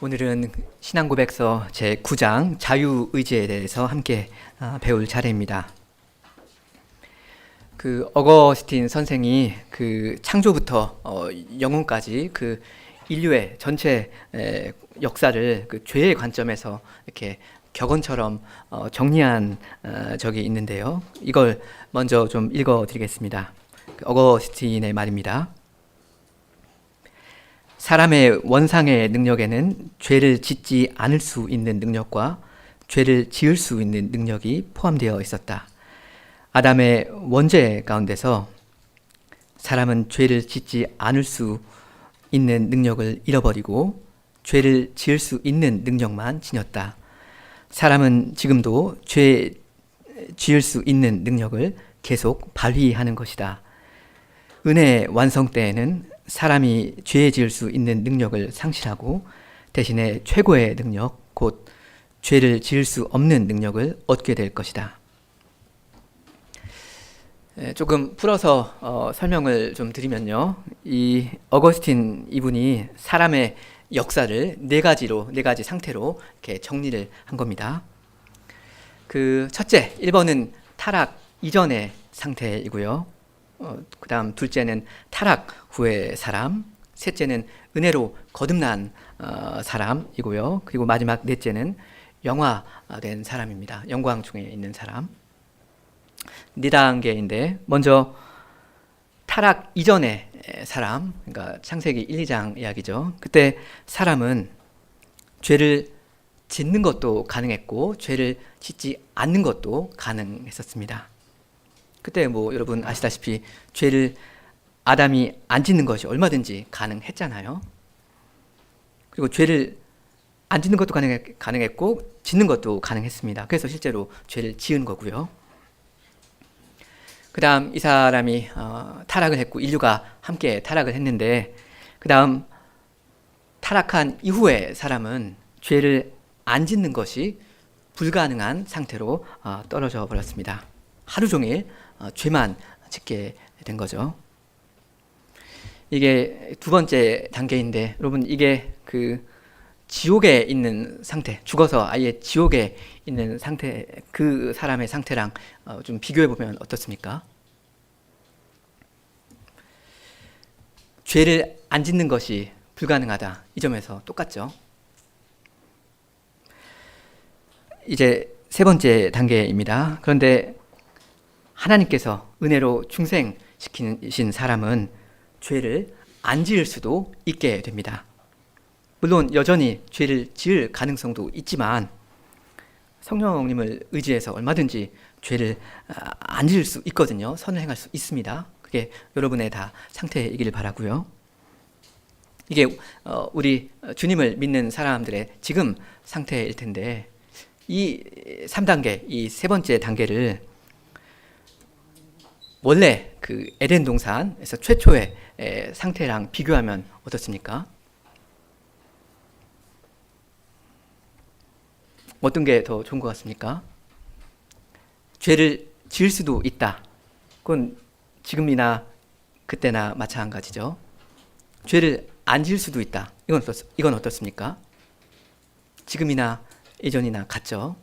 오늘은 신앙고백서 제9장 자유의지에 대해서 함께 배울 차례입니다. 어거스틴 선생이 창조부터 영혼까지 인류의 전체 역사를 죄의 관점에서 이렇게 격언처럼 정리한 적이 있는데요. 이걸 먼저 좀 읽어드리겠습니다. 어거스틴의 말입니다. 사람의 원상의 능력에는 죄를 짓지 않을 수 있는 능력과 죄를 지을 수 있는 능력이 포함되어 있었다. 아담의 원죄 가운데서 사람은 죄를 짓지 않을 수 있는 능력을 잃어버리고 죄를 지을 수 있는 능력만 지녔다. 사람은 지금도 죄 지을 수 있는 능력을 계속 발휘하는 것이다. 은혜의 완성 때에는 사람이 죄 지을 수 있는 능력을 상실하고 대신에 최고의 능력, 곧 죄를 지을 수 없는 능력을 얻게 될 것이다. 조금 풀어서 설명을 좀 드리면요. 이 어거스틴 이분이 사람의 역사를 네 가지 상태로 이렇게 정리를 한 겁니다. 첫째, 1번은 타락 이전의 상태이고요. 그 다음 둘째는 타락 후의 사람, 셋째는 은혜로 거듭난 사람이고요. 그리고 마지막 넷째는 영화된 사람입니다. 영광 중에 있는 사람. 네 단계인데 먼저 타락 이전의 사람, 그러니까 창세기 1, 2장 이야기죠. 그때 사람은 죄를 짓는 것도 가능했고 죄를 짓지 않는 것도 가능했었습니다. 그때 여러분 아시다시피 죄를 아담이 안 짓는 것이 얼마든지 가능했잖아요. 그리고 죄를 안 짓는 것도 가능했고 짓는 것도 가능했습니다. 그래서 실제로 죄를 지은 거고요. 그 다음 이 사람이 타락을 했고 인류가 함께 타락을 했는데 그 다음 타락한 이후의 사람은 죄를 안 짓는 것이 불가능한 상태로 떨어져 버렸습니다. 하루 종일 죄만 짓게 된 거죠. 이게 두 번째 단계인데 여러분 이게 지옥에 있는 상태, 죽어서 아예 지옥에 있는 상태, 그 사람의 상태랑 좀 비교해 보면 어떻습니까? 죄를 안 짓는 것이 불가능하다. 이 점에서 똑같죠. 이제 세 번째 단계입니다. 그런데 하나님께서 은혜로 중생시키신 사람은 죄를 안 지을 수도 있게 됩니다. 물론 여전히 죄를 지을 가능성도 있지만 성령님을 의지해서 얼마든지 죄를 안 지을 수 있거든요. 선을 행할 수 있습니다. 그게 여러분의 다 상태이길 바라고요. 이게 우리 주님을 믿는 사람들의 지금 상태일 텐데 이 3단계, 이 세 번째 단계를 원래 에덴 동산에서 최초의 상태랑 비교하면 어떻습니까? 어떤 게 더 좋은 것 같습니까? 죄를 지을 수도 있다. 그건 지금이나 그때나 마찬가지죠. 죄를 안 지을 수도 있다. 이건 어떻습니까? 지금이나 예전이나 같죠.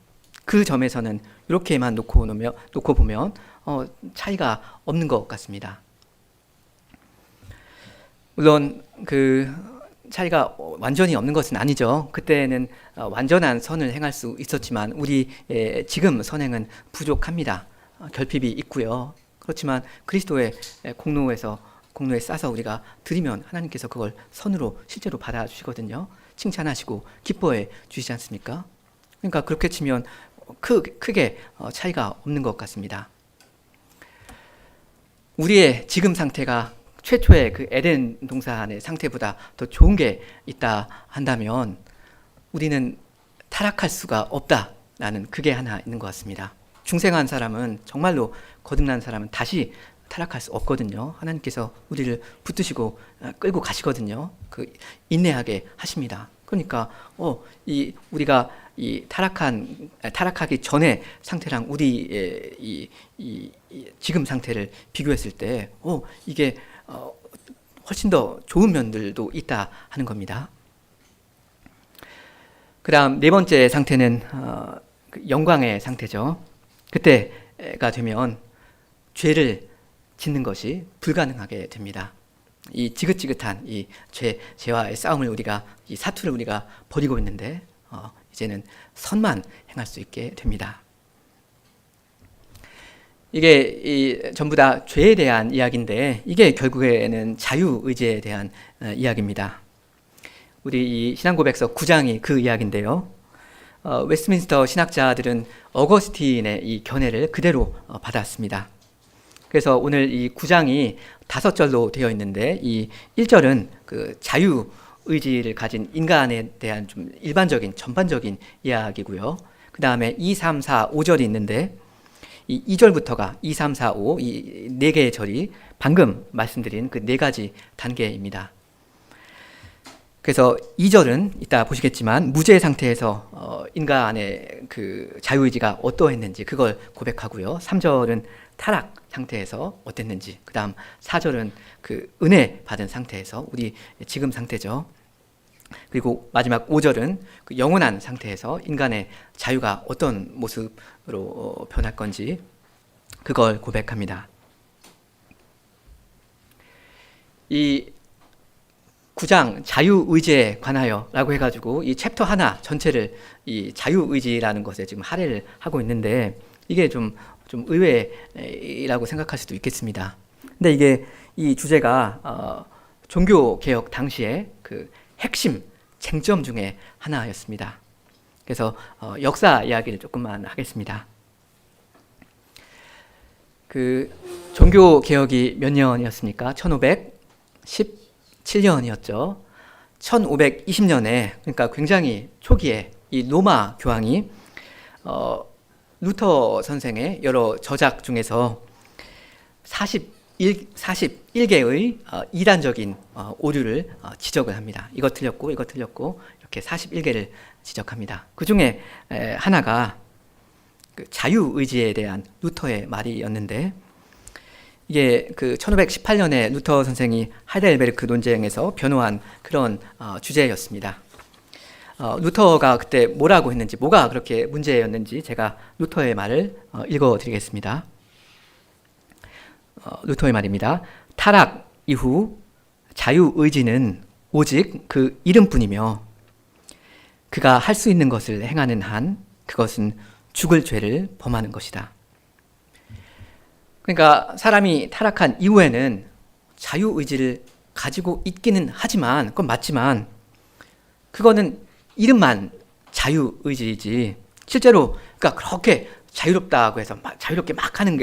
그 점에서는 이렇게만 놓고 보면 차이가 없는 것 같습니다. 물론 차이가 완전히 없는 것은 아니죠. 그때는 완전한 선을 행할 수 있었지만 우리 지금 선행은 부족합니다. 결핍이 있고요. 그렇지만 그리스도의 공로에 싸서 우리가 드리면 하나님께서 그걸 선으로 실제로 받아주시거든요. 칭찬하시고 기뻐해 주시지 않습니까? 그러니까 그렇게 치면 크게 차이가 없는 것 같습니다. 우리의 지금 상태가 최초의 에덴 동산의 상태보다 더 좋은 게 있다 한다면 우리는 타락할 수가 없다라는 그게 하나 있는 것 같습니다. 중생한 사람은 정말로 거듭난 사람은 다시 타락할 수 없거든요. 하나님께서 우리를 붙드시고 끌고 가시거든요. 인내하게 하십니다. 그러니까 우리가 타락하기 전의 상태랑 우리의 지금 상태를 비교했을 때 이게 훨씬 더 좋은 면들도 있다 하는 겁니다. 그다음 네 번째 상태는 그 영광의 상태죠. 그때가 되면 죄를 짓는 것이 불가능하게 됩니다. 이 지긋지긋한 이 죄와의 싸움을 이 사투를 우리가 벌이고 있는데 이제는 선만 행할 수 있게 됩니다. 이게 전부 다 죄에 대한 이야기인데 이게 결국에는 자유의지에 대한 이야기입니다. 우리 이 신앙고백서 9장이 그 이야기인데요. 웨스트민스터 신학자들은 어거스틴의 이 견해를 그대로 받았습니다. 그래서 오늘 이 9장이 5절로 되어 있는데 이 1절은 그 자유의지를 가진 인간에 대한 좀 일반적인 전반적인 이야기고요. 그 다음에 2, 3, 4, 5절이 있는데 이 2절부터가 2, 3, 4, 5 이 4개의 절이 방금 말씀드린 그 4가지 단계입니다. 그래서 2절은 이따 보시겠지만 무죄 상태에서 인간의 그 자유의지가 어떠했는지 그걸 고백하고요. 3절은 타락 상태에서 어땠는지, 그 다음 4절은 그 은혜 받은 상태에서 우리 지금 상태죠. 그리고 마지막 5절은 그 영원한 상태에서 인간의 자유가 어떤 모습으로 변할 건지 그걸 고백합니다. 이 9장 자유의지에 관하여 라고 해가지고 이 챕터 하나 전체를 이 자유의지라는 것에 지금 할애를 하고 있는데 이게 좀 의외라고 생각할 수도 있겠습니다. 근데 이게 이 주제가 종교개혁 당시에 그 핵심 쟁점 중에 하나였습니다. 그래서 역사 이야기를 조금만 하겠습니다. 그 종교개혁이 몇 년이었습니까? 1517년이었죠. 1520년에 그러니까 굉장히 초기에 이 로마 교황이 루터 선생의 여러 저작 중에서 41개의 이단적인 오류를 지적을 합니다. 이거 틀렸고 이거 틀렸고 이렇게 41개를 지적합니다. 그 중에 하나가 그 자유의지에 대한 루터의 말이었는데 이게 그 1518년에 루터 선생이 하이델베르크 논쟁에서 변호한 그런 주제였습니다. 루터가 그때 뭐라고 했는지, 뭐가 그렇게 문제였는지 제가 루터의 말을 읽어드리겠습니다. 루터의 말입니다. 타락 이후 자유의지는 오직 그 이름뿐이며 그가 할 수 있는 것을 행하는 한 그것은 죽을 죄를 범하는 것이다. 그러니까 사람이 타락한 이후에는 자유의지를 가지고 있기는 하지만 그건 맞지만 그거는 이름만 자유의지이지 실제로 그러니까 그렇게 자유롭다고 해서 막 자유롭게 막 하는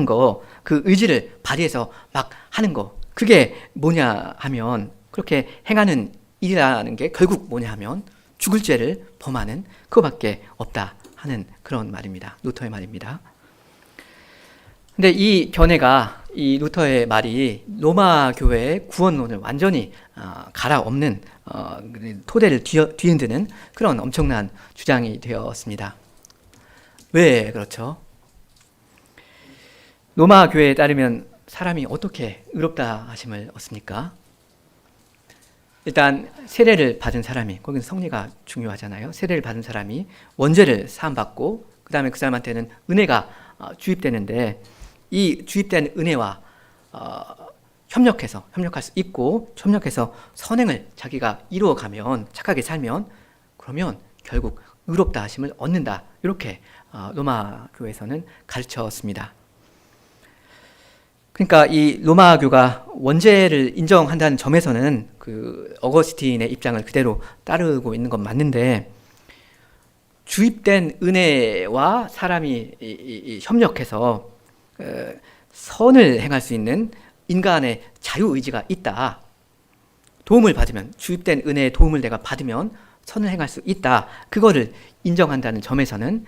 거 그 의지를 발휘해서 막 하는 거 그게 뭐냐 하면 그렇게 행하는 일이라는 게 결국 뭐냐 하면 죽을 죄를 범하는 그거밖에 없다 하는 그런 말입니다. 루터의 말입니다. 근데 이 견해가 이 루터의 말이 로마 교회의 구원론을 완전히 갈아엎는 토대를 뒤흔드는 그런 엄청난 주장이 되었습니다. 왜 그렇죠? 로마 교회에 따르면 사람이 어떻게 의롭다 하심을 얻습니까? 일단 세례를 받은 사람이, 거기는 성리가 중요하잖아요. 세례를 받은 사람이 원죄를 사함받고 그 다음에 그 사람한테는 은혜가 주입되는데 이 주입된 은혜와 협력할 수 있고 협력해서 선행을 자기가 이루어가면 착하게 살면 그러면 결국 의롭다 하심을 얻는다. 이렇게 로마 교회에서는 가르쳤습니다. 그러니까 이 로마교가 원죄를 인정한다는 점에서는 그 어거스틴의 입장을 그대로 따르고 있는 건 맞는데 주입된 은혜와 사람이 협력해서 선을 행할 수 있는 인간의 자유의지가 있다. 도움을 받으면 주입된 은혜의 도움을 내가 받으면 선을 행할 수 있다. 그거를 인정한다는 점에서는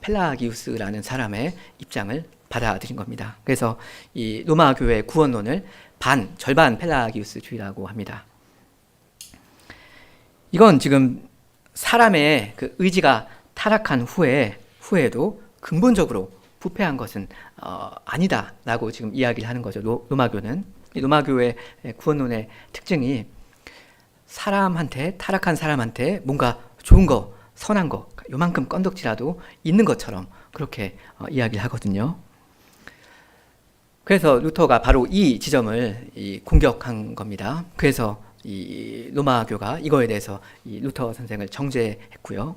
펠라기우스라는 사람의 입장을 받아들인 겁니다. 그래서 이 로마 교회의 구원론을 절반 펠라기우스주의라고 합니다. 이건 지금 사람의 그 의지가 타락한 후에도 근본적으로 부패한 것은 아니다라고 지금 이야기를 하는 거죠. 로마교는. 로마교의 구원론의 특징이 타락한 사람한테 뭔가 좋은 거 선한 거, 요만큼 건덕지라도 있는 것처럼 그렇게 이야기를 하거든요. 그래서 루터가 바로 이 지점을 공격한 겁니다. 그래서 이 로마교가 이거에 대해서 이 루터 선생을 정죄했고요.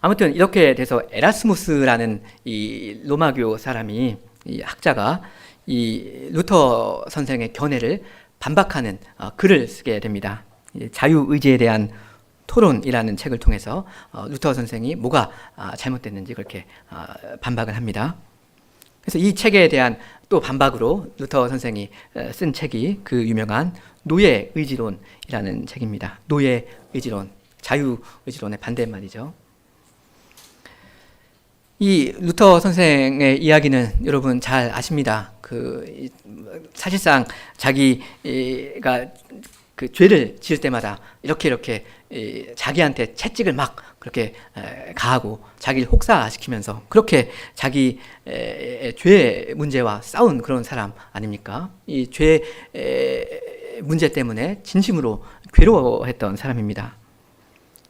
아무튼 이렇게 돼서 에라스무스라는 이 로마교 사람이, 이 학자가 이 루터 선생의 견해를 반박하는 글을 쓰게 됩니다. 자유의지에 대한 토론이라는 책을 통해서 루터 선생이 뭐가 잘못됐는지 그렇게 반박을 합니다. 그래서 이 책에 대한 또 반박으로 루터 선생이 쓴 책이 그 유명한 노예의지론이라는 책입니다. 노예의지론, 자유의지론의 반대말이죠. 이 루터 선생의 이야기는 여러분 잘 아십니다. 사실상 자기가 그 죄를 지을 때마다 이렇게 자기한테 채찍을 막 그렇게 가하고 자기를 혹사시키면서 그렇게 자기 죄 문제와 싸운 그런 사람 아닙니까? 이 죄 문제 때문에 진심으로 괴로워했던 사람입니다.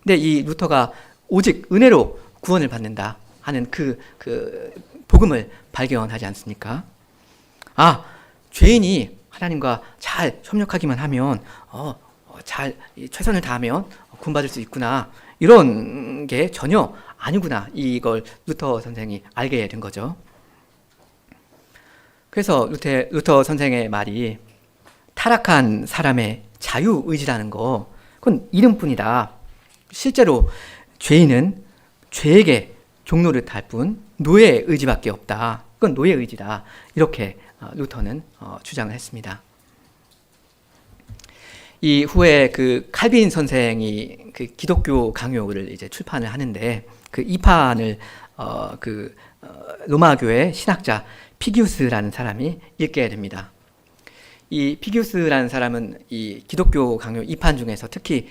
근데 이 루터가 오직 은혜로 구원을 받는다 하는 그 복음을 발견하지 않습니까? 죄인이 하나님과 잘 협력하기만 하면 잘 최선을 다하면 구원받을 수 있구나, 이런 게 전혀 아니구나, 이걸 루터 선생이 알게 된 거죠. 그래서 루터 선생의 말이 타락한 사람의 자유의지라는 거, 그건 이름뿐이다. 실제로 죄인은 죄에게 종로를 탈 뿐 노예의 의지밖에 없다. 그건 노예의 의지다. 이렇게 루터는 주장을 했습니다. 이 후에 그 칼빈 선생이 그 기독교 강요를 이제 출판을 하는데 그 이 판을 로마교의 신학자 피기우스라는 사람이 읽게 됩니다. 이 피기우스라는 사람은 이 기독교 강요 2판 중에서 특히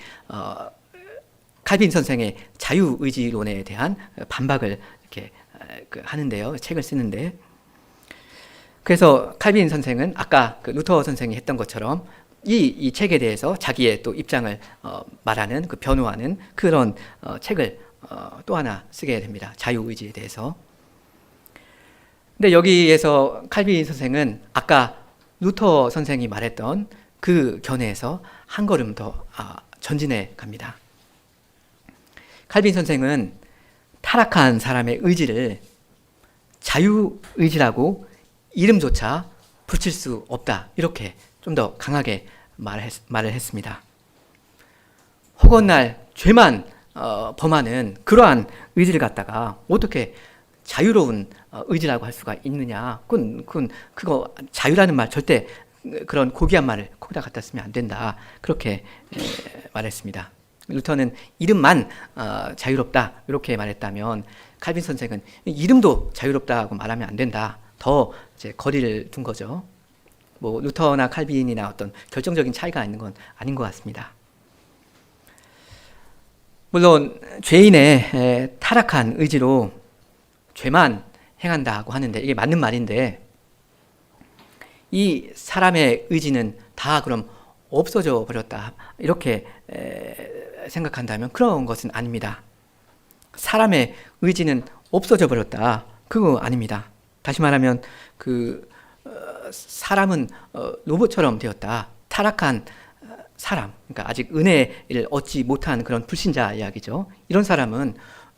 칼빈 선생의 자유의지론에 대한 반박을 이렇게 하는데요. 책을 쓰는데, 그래서 칼빈 선생은 아까 그 루터 선생이 했던 것처럼 이 책에 대해서 자기의 또 입장을 말하는, 변호하는 그런 책을 또 하나 쓰게 됩니다. 자유의지에 대해서. 근데 여기에서 칼빈 선생은 아까 루터 선생이 말했던 그 견해에서 한 걸음 더 전진해 갑니다. 칼빈 선생은 타락한 사람의 의지를 자유의지라고 이름조차 붙일 수 없다, 이렇게 좀 더 강하게 말을 했습니다. 허건날 죄만 범하는 그러한 의지를 갖다가 어떻게 자유로운 의지라고 할 수가 있느냐. 그거 자유라는 말, 절대 그런 고귀한 말을 거기다 갖다 쓰면 안 된다, 그렇게 말했습니다. 루터는 이름만 자유롭다 이렇게 말했다면, 칼빈 선생은 이름도 자유롭다고 말하면 안 된다, 더 이제 거리를 둔 거죠. 뭐 루터나 칼빈이나 어떤 결정적인 차이가 있는 건 아닌 것 같습니다. 물론 죄인의 타락한 의지로 죄만 행한다고 하는데 이게 맞는 말인데, 이 사람의 의지는 다 그럼 없어져 버렸다, 이렇게 생각한다면 그런 것은 아닙니다. 사람의 의지는 없어져 버렸다, 그거 아닙니다. 다시 말하면 사람은 로봇처럼 되었다. 타락한 사람, 그러니까 아직 은혜를 얻지 못한 그런 불신자 이야기죠. 이런 사람은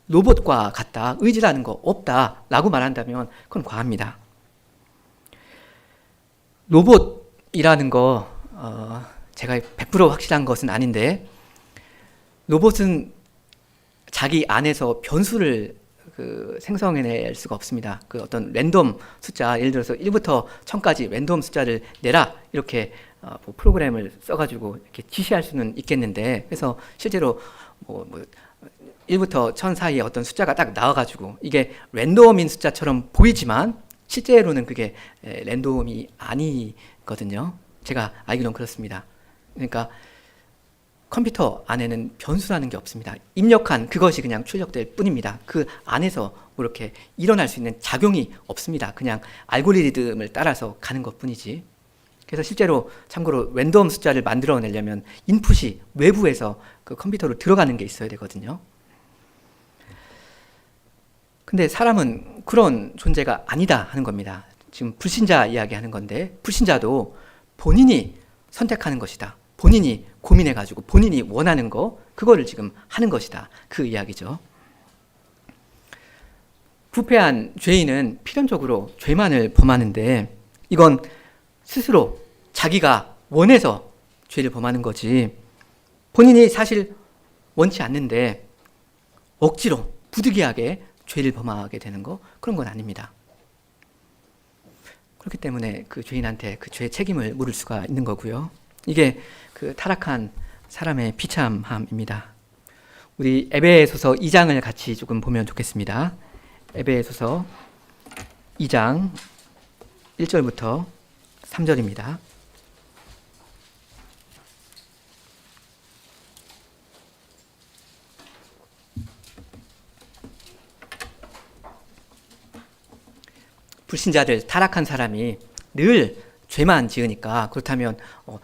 로봇과 같다, 의지라는 거 없다라고 말한다면 그건 과합니다. 로봇이라는 거 제가 100% 확실한 것은 아닌데, 로봇은 자기 안에서 변수를 생성해낼 수가 없습니다. 어떤 랜덤 숫자, 예를 들어서 1부터 1000까지 랜덤 숫자를 내라, 이렇게 프로그램을 써가지고 이렇게 지시할 수는 있겠는데, 그래서 실제로 1부터 1000 사이에 어떤 숫자가 딱 나와가지고 이게 랜덤인 숫자처럼 보이지만 실제로는 그게 랜덤이 아니거든요. 제가 알기로는 그렇습니다. 그러니까 컴퓨터 안에는 변수라는 게 없습니다. 입력한 그것이 그냥 출력될 뿐입니다. 그 안에서 뭐 이렇게 일어날 수 있는 작용이 없습니다. 그냥 알고리즘을 따라서 가는 것 뿐이지. 그래서 실제로 참고로 랜덤 숫자를 만들어내려면 인풋이 외부에서 그 컴퓨터로 들어가는 게 있어야 되거든요. 근데 사람은 그런 존재가 아니다 하는 겁니다. 지금 불신자 이야기하는 건데 불신자도 본인이 선택하는 것이다. 본인이 고민해가지고 본인이 원하는 거 그거를 지금 하는 것이다. 그 이야기죠. 부패한 죄인은 필연적으로 죄만을 범하는데 이건 스스로 자기가 원해서 죄를 범하는 거지 본인이 사실 원치 않는데 억지로 부득이하게 죄를 범하게 되는 거 그런 건 아닙니다. 그렇기 때문에 그 죄인한테 그 죄의 책임을 물을 수가 있는 거고요. 이게 그 타락한 사람의 비참함입니다. 우리 에베소서 2장을 같이 조금 보면 좋겠습니다. 에베소서 2장 1절부터 3절입니다. 불신자들, 타락한 사람이 늘 죄만 지으니까 그렇다면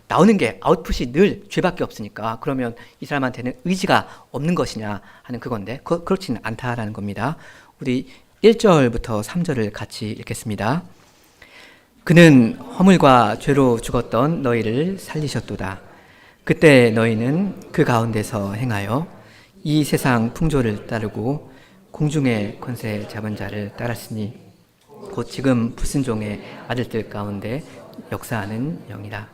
나오는 게 아웃풋이 늘 죄밖에 없으니까 그러면 이 사람한테는 의지가 없는 것이냐 하는 그건데 그렇지는 않다라는 겁니다. 우리 1절부터 3절을 같이 읽겠습니다. 그는 허물과 죄로 죽었던 너희를 살리셨도다. 그때 너희는 그 가운데서 행하여 이 세상 풍조를 따르고 공중의 권세 잡은 자를 따랐으니 곧 지금 불순종의 아들들 가운데 역사하는 영이라.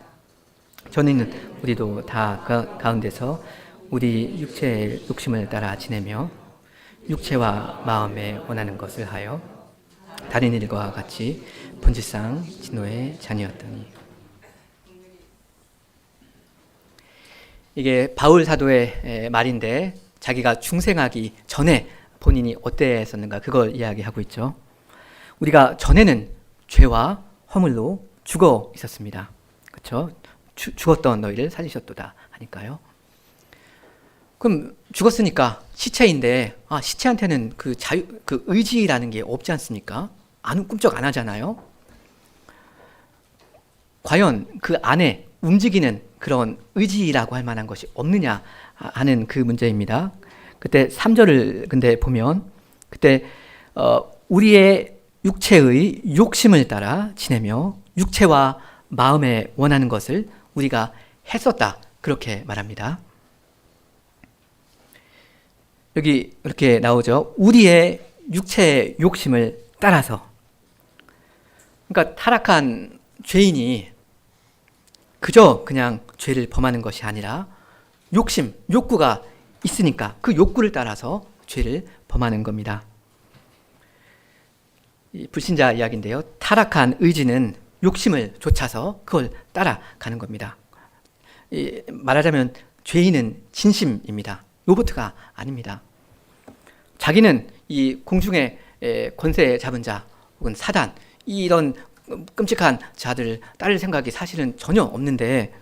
전에는 우리도 다 가운데서 우리 육체의 욕심을 따라 지내며 육체와 마음에 원하는 것을 하여 다른 일과 같이 본질상 진노의 자녀였더니. 이게 바울 사도의 말인데 자기가 중생하기 전에 본인이 어땠었는가 그걸 이야기하고 있죠. 우리가 전에는 죄와 허물로 죽어 있었습니다. 그렇죠? 죽었던 너희를 살리셨도다 하니까요. 그럼 죽었으니까 시체인데 시체한테는 그 의지라는 게 없지 않습니까? 꿈쩍 안 하잖아요. 과연 그 안에 움직이는 그런 의지라고 할 만한 것이 없느냐 하는 그 문제입니다. 그때 3절을 근데 보면 그때 우리의 육체의 욕심을 따라 지내며 육체와 마음에 원하는 것을 우리가 했었다 그렇게 말합니다. 여기 이렇게 나오죠. 우리의 육체의 욕심을 따라서. 그러니까 타락한 죄인이 그저 그냥 죄를 범하는 것이 아니라 욕심, 욕구가 있으니까 그 욕구를 따라서 죄를 범하는 겁니다. 이 불신자 이야기인데요. 타락한 의지는 욕심을 좇아서 그걸 따라가는 겁니다. 말하자면 죄인은 진심입니다. 로봇가 아닙니다. 자기는 이 공중의 권세 잡은 자 혹은 사단 이런 끔찍한 자들을 따를 생각이 사실은 전혀 없는데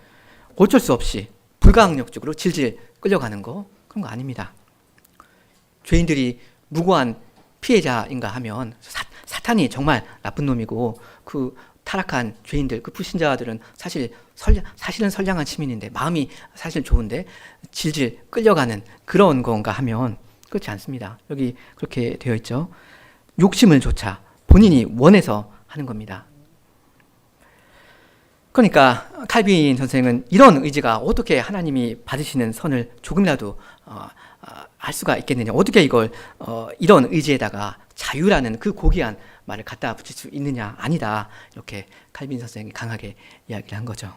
어쩔 수 없이 불가항력적으로 질질 끌려가는 거 그런 거 아닙니다. 죄인들이 무고한 피해자인가 하면 사탄이 정말 나쁜 놈이고 그 타락한 죄인들, 그 불신자들은 사실은 선량한 시민인데 마음이 사실 좋은데 질질 끌려가는 그런 건가 하면 그렇지 않습니다. 여기 그렇게 되어 있죠. 욕심을 좇아 본인이 원해서 하는 겁니다. 그러니까 칼빈 선생은 이런 의지가 어떻게 하나님이 받으시는 선을 조금이라도 알 수가 있겠느냐, 어떻게 이걸 이런 의지에다가 자유라는 그 고귀한 말을 갖다 붙일 수 있느냐, 아니다, 이렇게 칼빈 선생이 강하게 이야기를 한 거죠.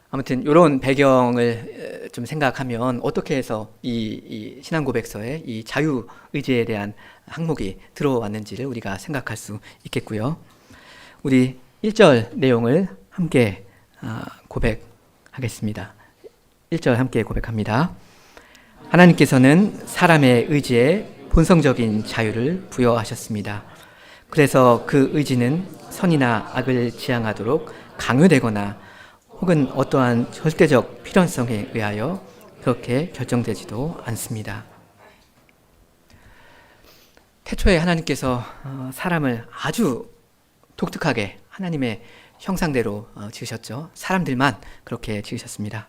아무튼 이런 배경을 좀 생각하면 어떻게 해서 이 신앙고백서에 이 자유의지에 대한 항목이 들어왔는지를 우리가 생각할 수 있겠고요. 우리 1절 내용을 함께 고백하겠습니다. 1절 함께 고백합니다. 하나님께서는 사람의 의지에 본성적인 자유를 부여하셨습니다. 그래서 그 의지는 선이나 악을 지향하도록 강요되거나 혹은 어떠한 절대적 필연성에 의하여 그렇게 결정되지도 않습니다. 태초에 하나님께서 사람을 아주 독특하게 하나님의 형상대로 지으셨죠. 사람들만 그렇게 지으셨습니다.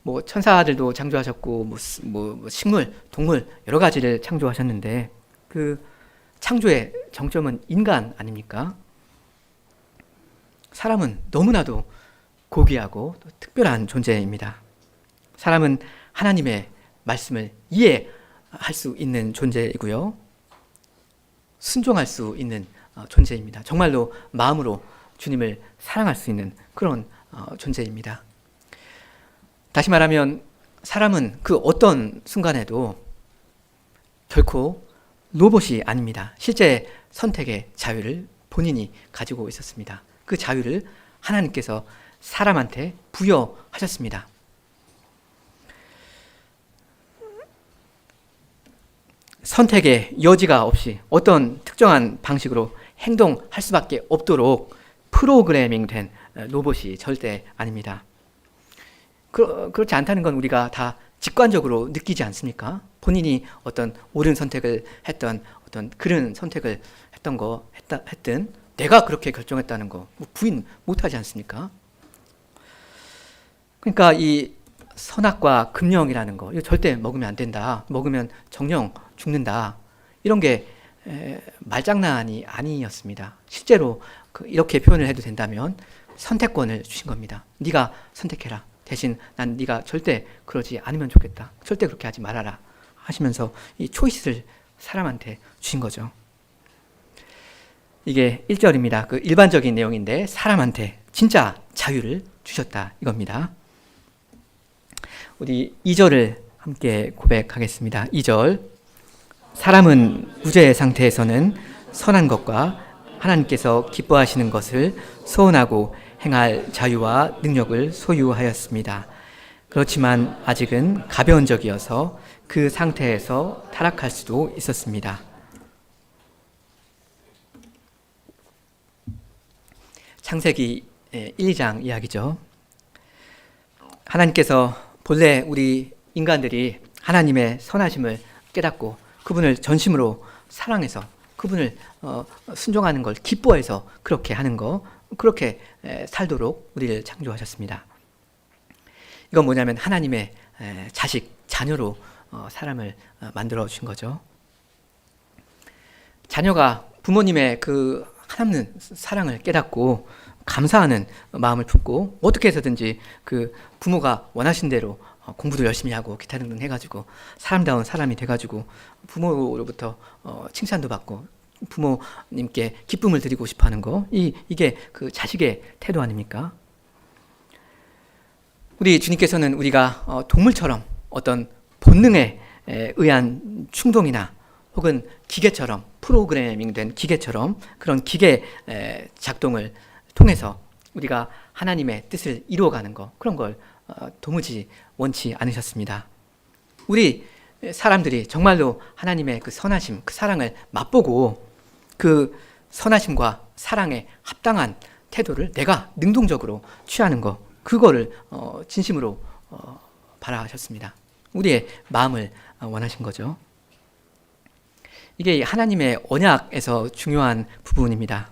뭐 천사들도 창조하셨고 뭐 식물, 동물 여러 가지를 창조하셨는데 그 창조의 정점은 인간 아닙니까? 사람은 너무나도 고귀하고 또 특별한 존재입니다. 사람은 하나님의 말씀을 이해할 수 있는 존재이고요. 순종할 수 있는 존재입니다. 정말로 마음으로 주님을 사랑할 수 있는 그런 존재입니다. 다시 말하면 사람은 그 어떤 순간에도 결코 로봇이 아닙니다. 실제 선택의 자유를 본인이 가지고 있었습니다. 그 자유를 하나님께서 사람한테 부여하셨습니다. 선택의 여지가 없이 어떤 특정한 방식으로 행동할 수밖에 없도록 프로그래밍된 로봇이 절대 아닙니다. 그렇지 않다는 건 우리가 다 직관적으로 느끼지 않습니까? 본인이 어떤 옳은 선택을 했던 어떤 그런 선택을 했든 내가 그렇게 결정했다는 거 부인 못하지 않습니까? 그러니까 이 선악과 금령이라는 거 이거 절대 먹으면 안 된다. 먹으면 정령 죽는다. 이런 게 말장난이 아니었습니다. 실제로 이렇게 표현을 해도 된다면 선택권을 주신 겁니다. 네가 선택해라. 대신 난 네가 절대 그러지 않으면 좋겠다. 절대 그렇게 하지 말아라. 하시면서 이 초이스를 사람한테 주신 거죠. 이게 1절입니다. 그 일반적인 내용인데 사람한테 진짜 자유를 주셨다 이겁니다. 우리 2절을 함께 고백하겠습니다. 2절. 사람은 무죄의 상태에서는 선한 것과 하나님께서 기뻐하시는 것을 소원하고 행할 자유와 능력을 소유하였습니다. 그렇지만 아직은 가벼운 적이어서 그 상태에서 타락할 수도 있었습니다. 창세기 1, 2장 이야기죠. 하나님께서 본래 우리 인간들이 하나님의 선하심을 깨닫고 그분을 전심으로 사랑해서 그분을 순종하는 걸 기뻐해서 그렇게 하는 거, 그렇게 살도록 우리를 창조하셨습니다. 이건 뭐냐면 하나님의 자식, 자녀로 사람을 만들어 주신 거죠. 자녀가 부모님의 그 하나님 사랑을 깨닫고 감사하는 마음을 품고 어떻게 해서든지 그 부모가 원하신 대로 공부도 열심히 하고 기타 등등 해가지고 사람다운 사람이 돼가지고 부모로부터 칭찬도 받고 부모님께 기쁨을 드리고 싶어하는 거 이게 그 자식의 태도 아닙니까? 우리 주님께서는 우리가 동물처럼 어떤 본능에 의한 충동이나 혹은 기계처럼 프로그래밍된 기계처럼 그런 기계 작동을 통해서 우리가 하나님의 뜻을 이루어가는 거 그런 걸 도무지 원치 않으셨습니다. 우리 사람들이 정말로 하나님의 그 선하심, 그 사랑을 맛보고 그 선하심과 사랑에 합당한 태도를 내가 능동적으로 취하는 거 그거를 진심으로 바라셨습니다. 우리의 마음을 원하신 거죠. 이게 하나님의 언약에서 중요한 부분입니다.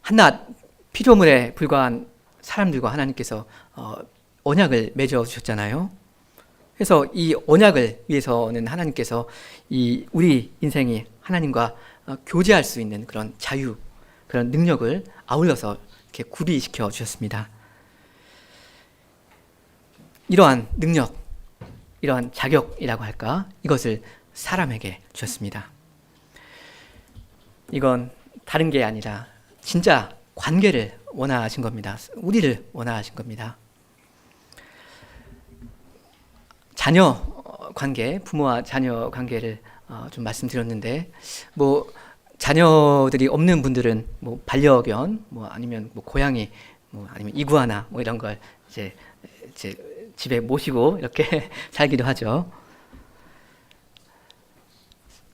한낱 피조물에 불과한 사람들과 하나님께서 언약을 맺어 주셨잖아요. 그래서 이 언약을 위해서는 하나님께서 이 우리 인생이 하나님과 교제할 수 있는 그런 자유, 그런 능력을 아울러서 이렇게 구비시켜 주셨습니다. 이러한 능력, 이러한 자격이라고 할까? 이것을 사람에게 주셨습니다. 이건 다른 게 아니라 진짜 관계를 원하신 겁니다. 우리를 원하신 겁니다. 자녀 관계, 부모와 자녀 관계를 좀 말씀드렸는데, 뭐 자녀들이 없는 분들은 뭐 반려견, 뭐 아니면 뭐 고양이, 뭐 아니면 이구아나 뭐 이런 걸 이제 집에 모시고 이렇게 살기도 하죠.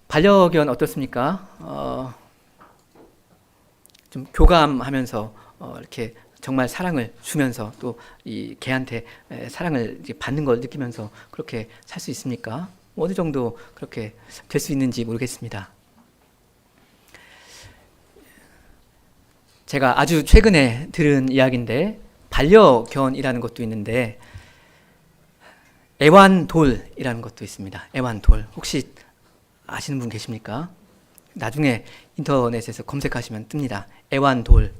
반려견 어떻습니까? 좀 교감하면서 이렇게 정말 사랑을 주면서 또 이 개한테 사랑을 받는 걸 느끼면서 그렇게 살 수 있습니까? 어느 정도 그렇게 될 수 있는지 모르겠습니다. 제가 아주 최근에 들은 이야기인데 반려견이라는 것도 있는데 애완돌이라는 것도 있습니다. 애완돌. 혹시 아시는 분 계십니까? 나중에 인터넷에서 검색하시면 뜹니다. 애완돌.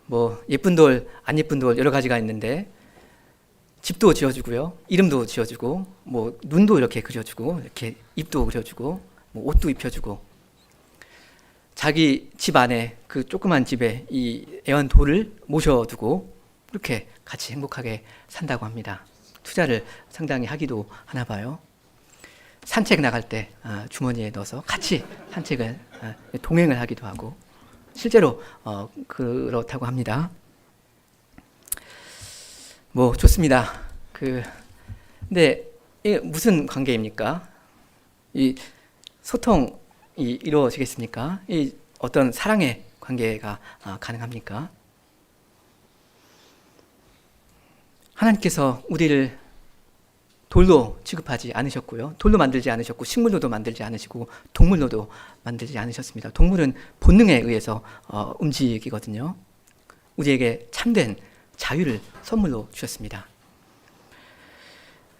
뭐 예쁜 돌, 안 예쁜 돌 여러 가지가 있는데 집도 지어주고요, 이름도 지어주고, 뭐 눈도 이렇게 그려주고, 이렇게 입도 그려주고, 뭐 옷도 입혀주고, 자기 집 안에 그 조그만 집에 이 애완돌을 모셔두고 이렇게 같이 행복하게 산다고 합니다. 투자를 상당히 하기도 하나 봐요. 산책 나갈 때 주머니에 넣어서 같이 산책을 동행을 하기도 하고 실제로 그렇다고 합니다. 뭐 좋습니다. 근데 이게 무슨 관계입니까? 이 소통이 이루어지겠습니까? 이 어떤 사랑의 관계가 가능합니까? 하나님께서 우리를 돌로 취급하지 않으셨고요. 돌로 만들지 않으셨고 식물로도 만들지 않으시고 동물로도 만들지 않으셨습니다. 동물은 본능에 의해서 움직이거든요. 우리에게 참된 자유를 선물로 주셨습니다.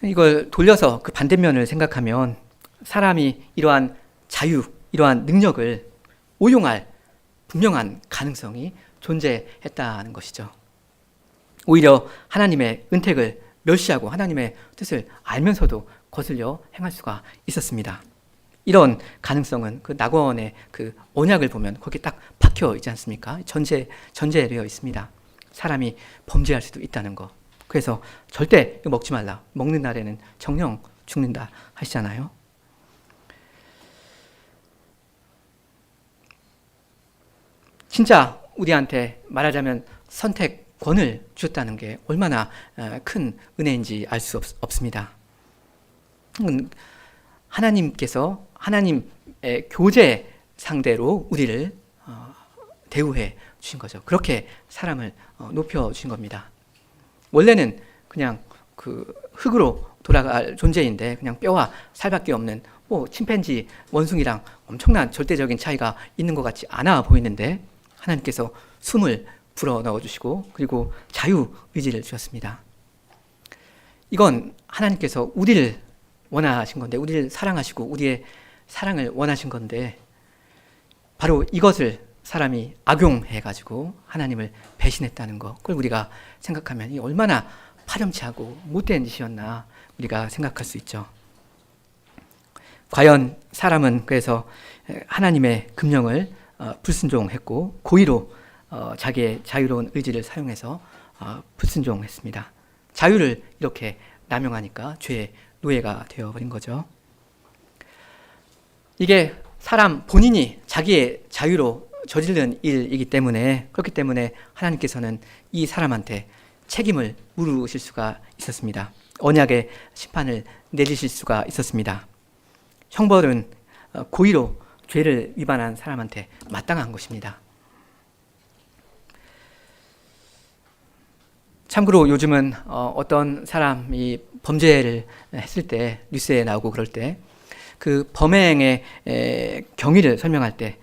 이걸 돌려서 그 반대면을 생각하면 사람이 이러한 자유, 이러한 능력을 오용할 분명한 가능성이 존재했다는 것이죠. 오히려 하나님의 은택을 멸시하고 하나님의 뜻을 알면서도 거슬려 행할 수가 있었습니다. 이런 가능성은 그 낙원의 그 언약을 보면 거기 딱 박혀 있지 않습니까? 전제되어 있습니다. 사람이 범죄할 수도 있다는 거. 그래서 절대 이거 먹지 말라. 먹는 날에는 정령 죽는다 하시잖아요. 진짜 우리한테 말하자면 선택권을 주셨다는 게 얼마나 큰 은혜인지 알 수 없습니다. 하나님께서 하나님의 교제 상대로 우리를 대우해 주신 거죠. 그렇게 사람을 높여 주신 겁니다. 원래는 그냥 그 흙으로 돌아갈 존재인데 그냥 뼈와 살밖에 없는 뭐 침팬지 원숭이랑 엄청난 절대적인 차이가 있는 것 같지 않아 보이는데 하나님께서 숨을 불어 넣어주시고 그리고 자유의지를 주셨습니다. 이건 하나님께서 우리를 원하신 건데 우리를 사랑하시고 우리의 사랑을 원하신 건데 바로 이것을 사람이 악용해가지고 하나님을 배신했다는 것, 그걸 우리가 생각하면 이 얼마나 파렴치하고 못된 짓이었나 우리가 생각할 수 있죠. 과연 사람은 그래서 하나님의 금령을 불순종했고 고의로 자기의 자유로운 의지를 사용해서 불순종했습니다. 자유를 이렇게 남용하니까 죄의 노예가 되어버린 거죠. 이게 사람 본인이 자기의 자유로 저지른 일이기 때문에 그렇기 때문에 하나님께서는 이 사람한테 책임을 물으실 수가 있었습니다. 언약의 심판을 내리실 수가 있었습니다. 형벌은 고의로 죄를 위반한 사람한테 마땅한 것입니다. 참고로 요즘은 어떤 사람이 범죄를 했을 때 뉴스에 나오고 그럴 때 그 범행의 경위를 설명할 때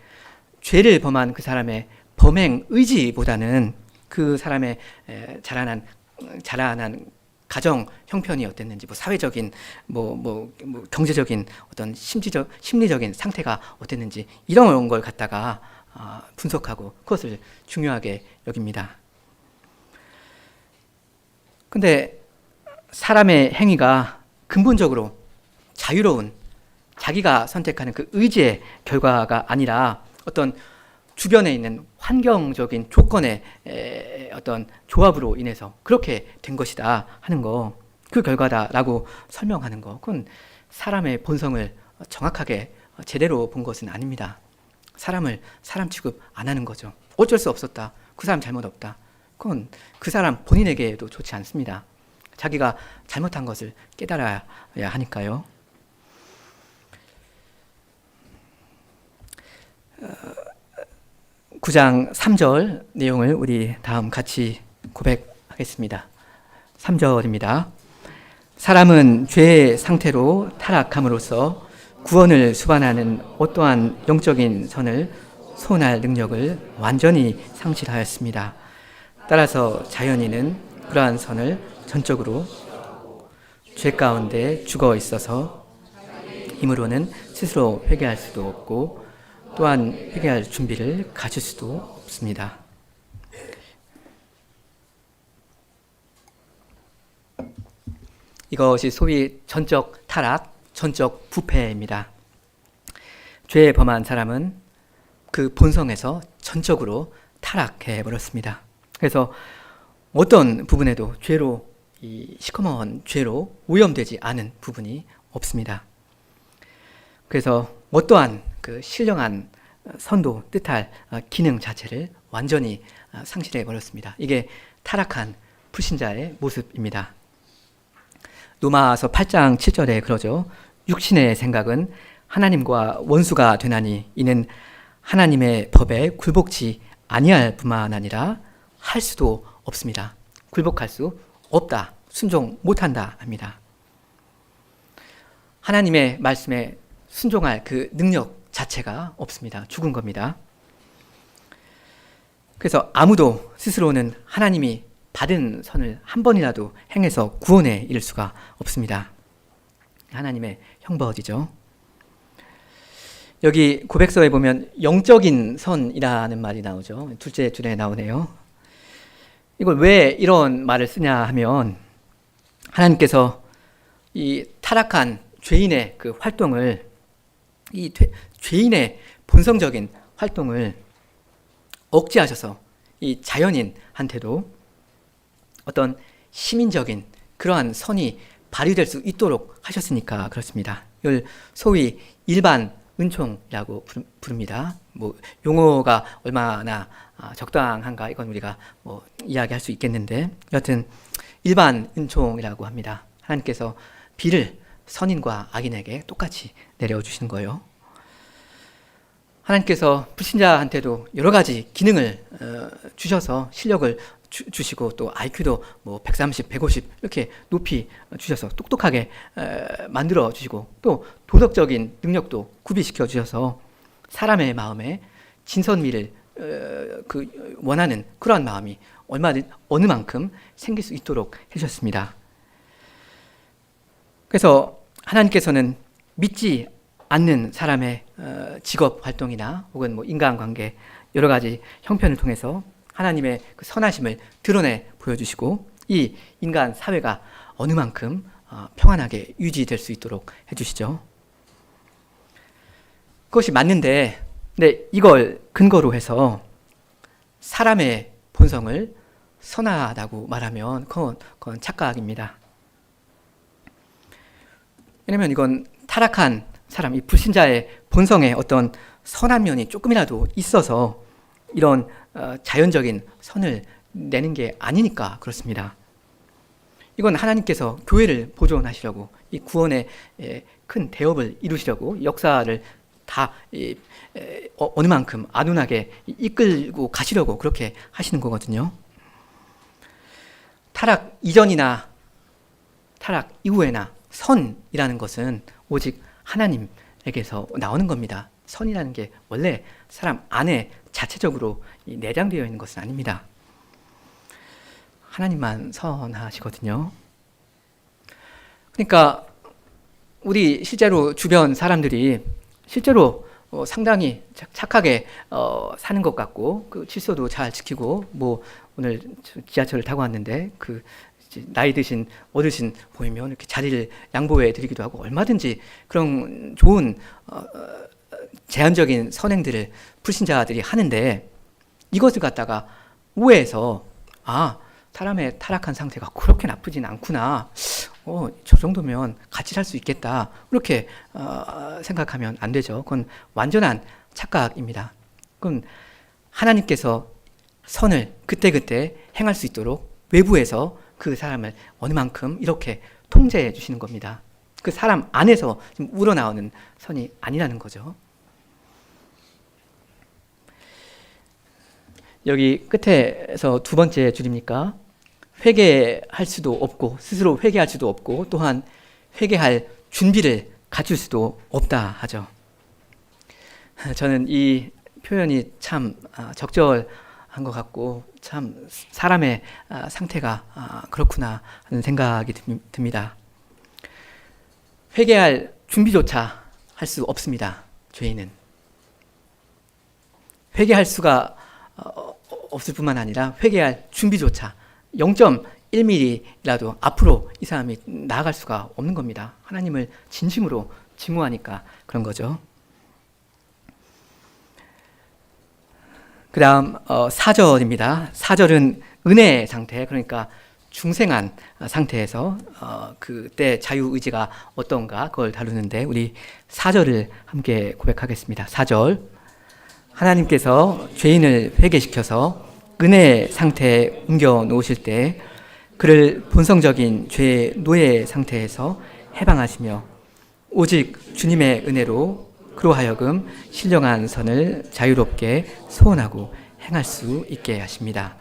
죄를 범한 그 사람의 범행 의지보다는 그 사람의 자라난 가정 형편이 어땠는지, 뭐 사회적인, 뭐 경제적인 어떤 심리적인 상태가 어땠는지 이런 걸 갖다가 분석하고 그것을 중요하게 여깁니다. 근데 사람의 행위가 근본적으로 자유로운 자기가 선택하는 그 의지의 결과가 아니라 어떤 주변에 있는 환경적인 조건의 어떤 조합으로 인해서 그렇게 된 것이다 하는 거, 그 결과다라고 설명하는 거, 그건 사람의 본성을 정확하게 제대로 본 것은 아닙니다. 사람을 사람 취급 안 하는 거죠. 어쩔 수 없었다. 그 사람 잘못 없다. 그건 그 사람 본인에게도 좋지 않습니다. 자기가 잘못한 것을 깨달아야 하니까요. 9장 3절 내용을 우리 다음 같이 고백하겠습니다. 3절입니다. 사람은 죄의 상태로 타락함으로써 구원을 수반하는 어떠한 영적인 선을 소원할 능력을 완전히 상실하였습니다. 따라서 자연인은 그러한 선을 전적으로 죄 가운데 죽어 있어서 힘으로는 스스로 회개할 수도 없고 또한 회개할 준비를 가질 수도 없습니다. 이것이 소위 전적 타락, 전적 부패입니다. 죄에 범한 사람은 그 본성에서 전적으로 타락해 버렸습니다. 그래서 어떤 부분에도 죄로, 이 시커먼 죄로 오염되지 않은 부분이 없습니다. 그래서 어떠한 그 신령한 선도 뜻할 기능 자체를 완전히 상실해 버렸습니다. 이게 타락한 불신자의 모습입니다. 로마서 8장 7절에 그러죠. 육신의 생각은 하나님과 원수가 되나니 이는 하나님의 법에 굴복치 아니할 뿐만 아니라 할 수도 없습니다. 굴복할 수 없다. 순종 못한다 합니다. 하나님의 말씀에 순종할 그 능력 자체가 없습니다. 죽은 겁니다. 그래서 아무도 스스로는 하나님이 받은 선을 한 번이라도 행해서 구원에 이를 수가 없습니다. 하나님의 형벌이죠. 여기 고백서에 보면 영적인 선이라는 말이 나오죠. 둘째 줄에 나오네요. 이걸 왜 이런 말을 쓰냐 하면 하나님께서 이 타락한 죄인의 그 활동을, 이 죄인의 본성적인 활동을 억제하셔서 이 자연인한테도 어떤 시민적인 그러한 선이 발휘될 수 있도록 하셨으니까 그렇습니다. 이걸 소위 일반 은총이라고 부릅니다. 뭐 용어가 얼마나 적당한가 이건 우리가 뭐 이야기할 수 있겠는데 여하튼 일반 은총이라고 합니다. 하나님께서 비를 선인과 악인에게 똑같이 내려주시는 거예요. 하나님께서 불신자한테도 여러 가지 기능을 주셔서 실력을 주시고 또 IQ도 뭐 130, 150 이렇게 높이 주셔서 똑똑하게 만들어 주시고 또 도덕적인 능력도 구비시켜 주셔서 사람의 마음에 진선미를 그 원하는 그러한 마음이 얼마든 어느 만큼 생길 수 있도록 해주셨습니다. 그래서 하나님께서는 믿지 않는 사람의 직업 활동이나 혹은 뭐 인간관계 여러 가지 형편을 통해서 하나님의 그 선하심을 드러내 보여주시고 이 인간 사회가 어느 만큼 평안하게 유지될 수 있도록 해주시죠. 그것이 맞는데, 근데 이걸 근거로 해서 사람의 본성을 선하다고 말하면 그건 착각입니다. 왜냐하면 이건 타락한 사람, 이 불신자의 본성에 어떤 선한 면이 조금이라도 있어서 이런 자연적인 선을 내는 게 아니니까 그렇습니다. 이건 하나님께서 교회를 보존하시려고 이 구원의 큰 대업을 이루시려고 역사를 다 어느 만큼 안온하게 이끌고 가시려고 그렇게 하시는 거거든요. 타락 이전이나 타락 이후에나 선이라는 것은 오직 하나님에게서 나오는 겁니다. 선이라는 게 원래 사람 안에 자체적으로 내장되어 있는 것은 아닙니다. 하나님만 선하시거든요. 그러니까 우리 실제로 주변 사람들이 실제로 상당히 착하게 사는 것 같고 그 질서도 잘 지키고 뭐 오늘 지하철을 타고 왔는데 그 나이 드신 어르신 보이면 이렇게 자리를 양보해 드리기도 하고 얼마든지 그런 좋은 제한적인 선행들을 불신자들이 하는데 이것을 갖다가 오해해서 사람의 타락한 상태가 그렇게 나쁘진 않구나. 저 정도면 같이 살 수 있겠다. 그렇게 생각하면 안 되죠. 그건 완전한 착각입니다. 그건 하나님께서 선을 그때그때 행할 수 있도록 외부에서 그 사람을 어느 만큼 이렇게 통제해 주시는 겁니다. 그 사람 안에서 지금 우러나오는 선이 아니라는 거죠. 여기 끝에서 두 번째 줄입니까? 회개할 수도 없고 스스로 회개할 수도 없고 또한 회개할 준비를 갖출 수도 없다 하죠. 저는 이 표현이 참 적절한 것 같고 참 사람의 상태가 그렇구나 하는 생각이 듭니다. 회개할 준비조차 할 수 없습니다. 죄인은 회개할 수가 없을 뿐만 아니라 회개할 준비조차 0.1mm라도 앞으로 이 사람이 나아갈 수가 없는 겁니다. 하나님을 진심으로 증오하니까 그런 거죠. 그 다음 4절입니다. 4절은 은혜의 상태, 그러니까 중생한 상태에서 그때 자유의지가 어떤가 그걸 다루는데 우리 4절을 함께 고백하겠습니다. 4절, 하나님께서 죄인을 회개시켜서 은혜의 상태에 옮겨 놓으실 때 그를 본성적인 죄의 노예 상태에서 해방하시며 오직 주님의 은혜로 그로 하여금 신령한 선을 자유롭게 소원하고 행할 수 있게 하십니다.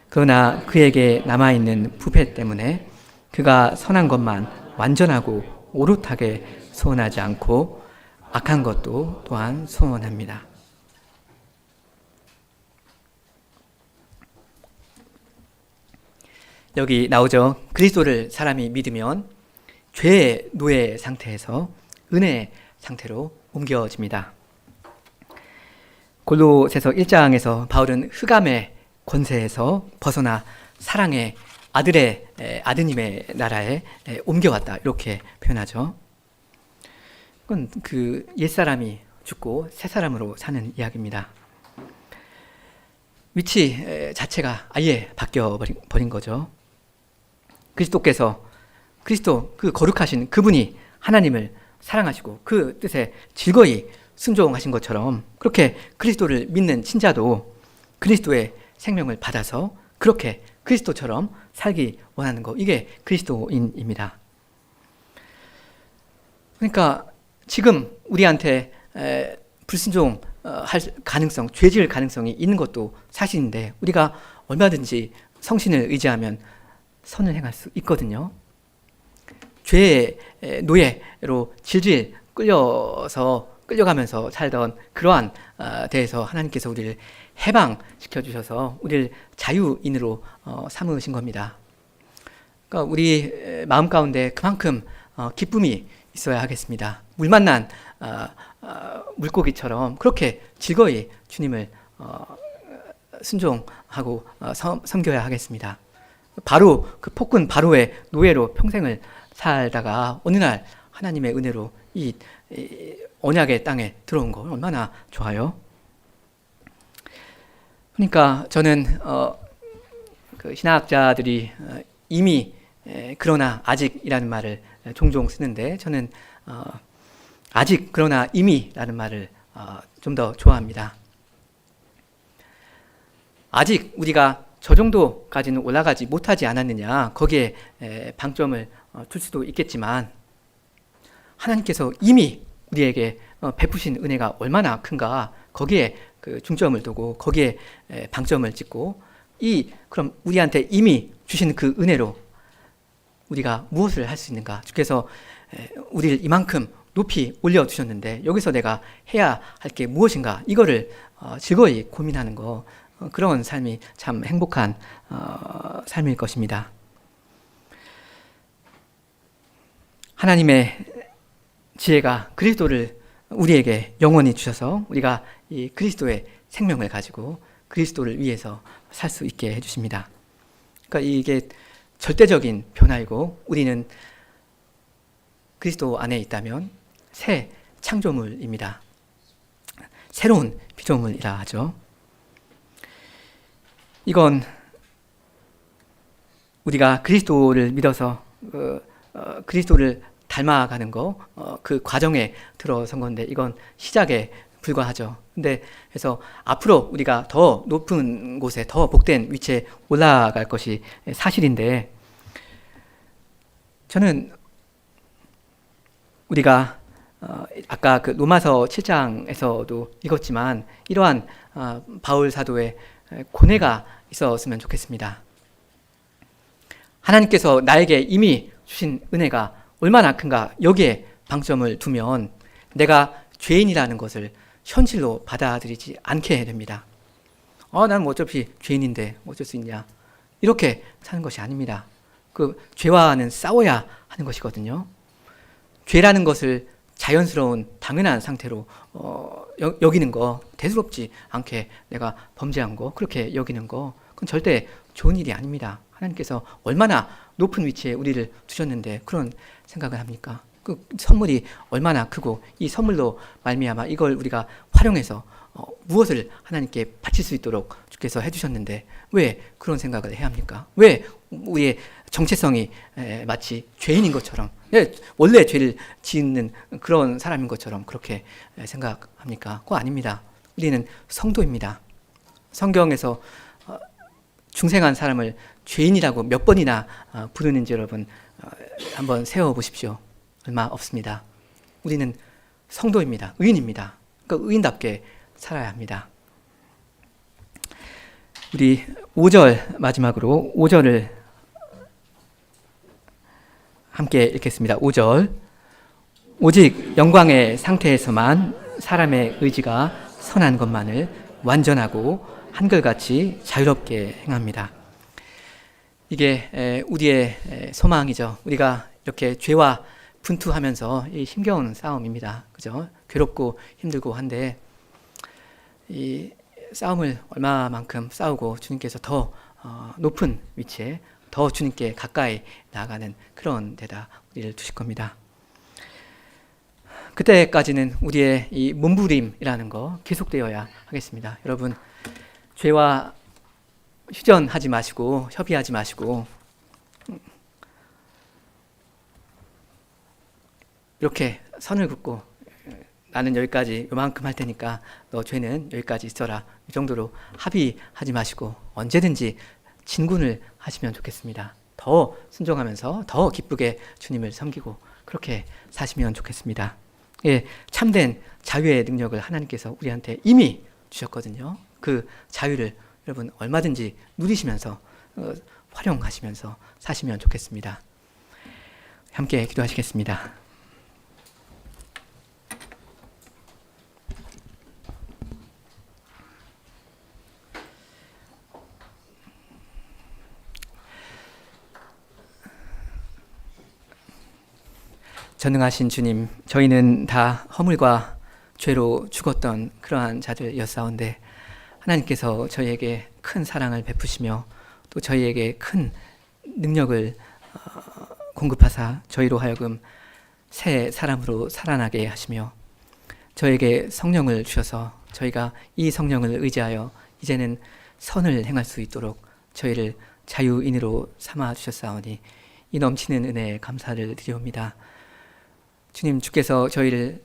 그러나 그에게 남아있는 부패 때문에 그가 선한 것만 완전하고 오롯하게 소원하지 않고 악한 것도 또한 소원합니다. 여기 나오죠. 그리스도를 사람이 믿으면 죄의 노예 상태에서 은혜의 상태로 옮겨집니다. 골로새서 1장에서 바울은 흑암의 권세에서 벗어나 사랑의 아드님의 나라에 옮겨왔다 이렇게 표현하죠. 그건 그 옛사람이 죽고 새 사람으로 사는 이야기입니다. 위치 자체가 아예 바뀌어 버린 거죠. 그리스도께서 그리스도 그 거룩하신 그분이 하나님을 사랑하시고 그 뜻에 즐거이 순종하신 것처럼 그렇게 그리스도를 믿는 신자도 그리스도의 생명을 받아서 그렇게 그리스도처럼 살기 원하는 거, 이게 그리스도인입니다. 그러니까 지금 우리한테 불순종할 가능성, 죄질 가능성이 있는 것도 사실인데 우리가 얼마든지 성신을 의지하면 선을 행할 수 있거든요. 죄의 노예로 질질 끌려가면서 살던 그러한 데에서 하나님께서 우리를 해방시켜 주셔서 우리를 자유인으로 삼으신 겁니다. 그러니까 우리 마음 가운데 그만큼 기쁨이 있어야 하겠습니다. 물 만난 물고기처럼 그렇게 즐거이 주님을 순종하고 섬겨야 하겠습니다. 바로 그 폭군 바로의 노예로 평생을 살다가 어느 날 하나님의 은혜로 이 언약의 땅에 들어온 거 얼마나 좋아요. 그러니까 저는 그 신학자들이 이미 그러나 아직이라는 말을 종종 쓰는데 저는 아직 그러나 이미라는 말을 좀 더 좋아합니다. 아직 우리가 저 정도까지는 올라가지 못하지 않았느냐, 거기에 방점을 둘 수도 있겠지만 하나님께서 이미 우리에게 베푸신 은혜가 얼마나 큰가, 거기에 그 중점을 두고 거기에 방점을 찍고 그럼 우리한테 이미 주신 그 은혜로 우리가 무엇을 할 수 있는가, 주께서 우리를 이만큼 높이 올려주셨는데 여기서 내가 해야 할 게 무엇인가, 이거를 즐거이 고민하는 거, 그런 삶이 참 행복한 삶일 것입니다. 하나님의 지혜가 그리스도를 우리에게 영원히 주셔서 우리가 이 그리스도의 생명을 가지고 그리스도를 위해서 살 수 있게 해주십니다. 그러니까 이게 절대적인 변화이고 우리는 그리스도 안에 있다면 새 창조물입니다. 새로운 피조물이라 하죠. 이건 우리가 그리스도를 믿어서 그리스도를 닮아가는 거, 그 과정에 들어선 건데 이건 시작에 불과하죠. 근데 그래서 앞으로 우리가 더 높은 곳에, 더 복된 위치에 올라갈 것이 사실인데, 저는 우리가 아까 그 로마서 7장에서도 읽었지만 이러한 바울 사도의 고뇌가 있었으면 좋겠습니다. 하나님께서 나에게 이미 주신 은혜가 얼마나 큰가, 여기에 방점을 두면 내가 죄인이라는 것을 현실로 받아들이지 않게 됩니다. 난 뭐 어차피 죄인인데 어쩔 수 있냐, 이렇게 사는 것이 아닙니다. 그 죄와는 싸워야 하는 것이거든요. 죄라는 것을 자연스러운 당연한 상태로 여기는 거, 대수롭지 않게 내가 범죄한 거 그렇게 여기는 거, 그건 절대 좋은 일이 아닙니다. 하나님께서 얼마나 높은 위치에 우리를 두셨는데 그런 생각을 합니까? 그 선물이 얼마나 크고 이 선물로 말미암아 이걸 우리가 활용해서 무엇을 하나님께 바칠 수 있도록 주께서 해주셨는데 왜 그런 생각을 해야 합니까? 왜 우리의 정체성이 마치 죄인인 것처럼, 원래 죄를 짓는 그런 사람인 것처럼 그렇게 생각합니까? 그거 아닙니다. 우리는 성도입니다. 성경에서 중생한 사람을 죄인이라고 몇 번이나 부르는지 여러분 한번 세워보십시오. 얼마 없습니다. 우리는 성도입니다. 의인입니다. 그러니까 의인답게 살아야 합니다. 우리 5절 마지막으로 5절을 함께 읽겠습니다. 5절. 오직 영광의 상태에서만 사람의 의지가 선한 것만을 완전하고 한결같이 자유롭게 행합니다. 이게 우리의 소망이죠. 우리가 이렇게 죄와 분투하면서 이 힘겨운 싸움입니다. 그죠? 괴롭고 힘들고 한데 이 싸움을 얼마만큼 싸우고 주님께서 더 높은 위치에 더 주님께 가까이 나아가는 그런 데다 우리를 두실 겁니다. 그때까지는 우리의 이 몸부림이라는 거 계속되어야 하겠습니다. 여러분, 죄와 휴전하지 마시고 협의하지 마시고 이렇게 선을 긋고 나는 여기까지 요만큼 할 테니까 너 죄는 여기까지 있어라, 이 정도로 합의하지 마시고 언제든지 진군을 하시면 좋겠습니다. 더 순종하면서 더 기쁘게 주님을 섬기고 그렇게 사시면 좋겠습니다. 예, 참된 자유의 능력을 하나님께서 우리한테 이미 주셨거든요. 그 자유를 여러분 얼마든지 누리시면서 활용하시면서 사시면 좋겠습니다. 함께 기도하시겠습니다. 전능하신 주님, 저희는 다 허물과 죄로 죽었던 그러한 자들이었사온데 하나님께서 저희에게 큰 사랑을 베푸시며 또 저희에게 큰 능력을 공급하사 저희로 하여금 새 사람으로 살아나게 하시며 저에게 성령을 주셔서 저희가 이 성령을 의지하여 이제는 선을 행할 수 있도록 저희를 자유인으로 삼아 주셨사오니 이 넘치는 은혜에 감사를 드리옵니다. 주님, 주께서 저희를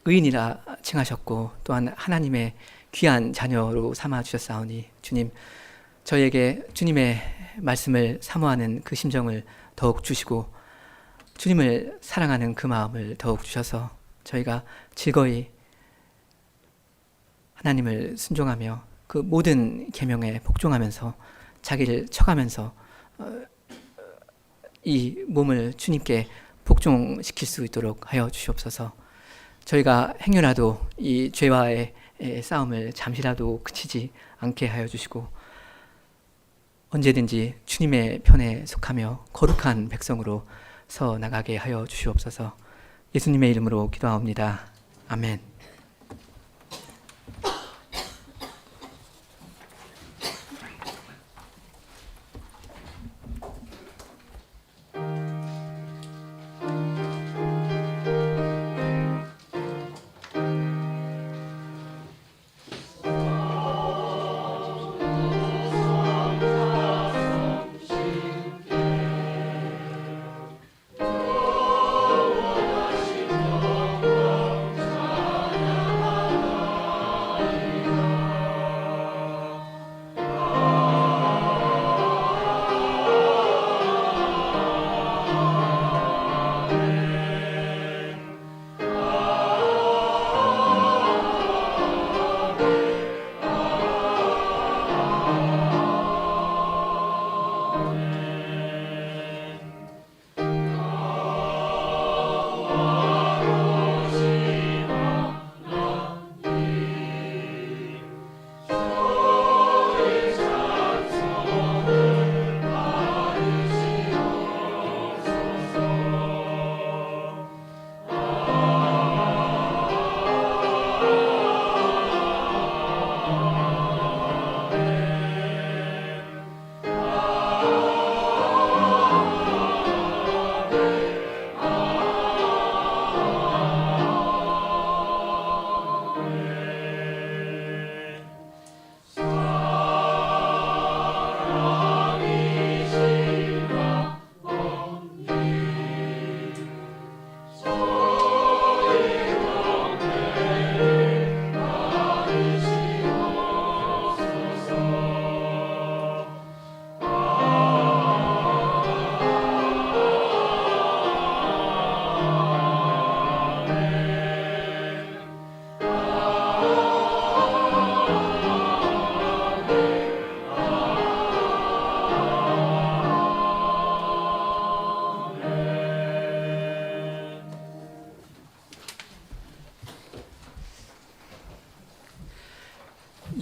의인이라 칭하셨고 또한 하나님의 귀한 자녀로 삼아 주셨사오니 주님, 저희에게 주님의 말씀을 사모하는 그 심정을 더욱 주시고 주님을 사랑하는 그 마음을 더욱 주셔서 저희가 즐거이 하나님을 순종하며 그 모든 계명에 복종하면서 자기를 쳐가면서 이 몸을 주님께 복종시킬 수 있도록 하여 주시옵소서. 저희가 행여라도 이 죄와의 싸움을 잠시라도 그치지 않게 하여 주시고 언제든지 주님의 편에 속하며 거룩한 백성으로 서 나가게 하여 주시옵소서. 예수님의 이름으로 기도하옵니다. 아멘.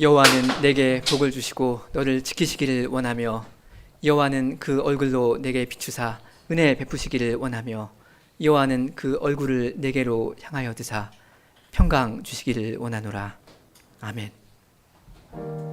여호와는 내게 복을 주시고 너를 지키시기를 원하며 여호와는 그 얼굴로 내게 비추사 은혜 베푸시기를 원하며 여호와는 그 얼굴을 내게로 향하여 드사 평강 주시기를 원하노라. 아멘.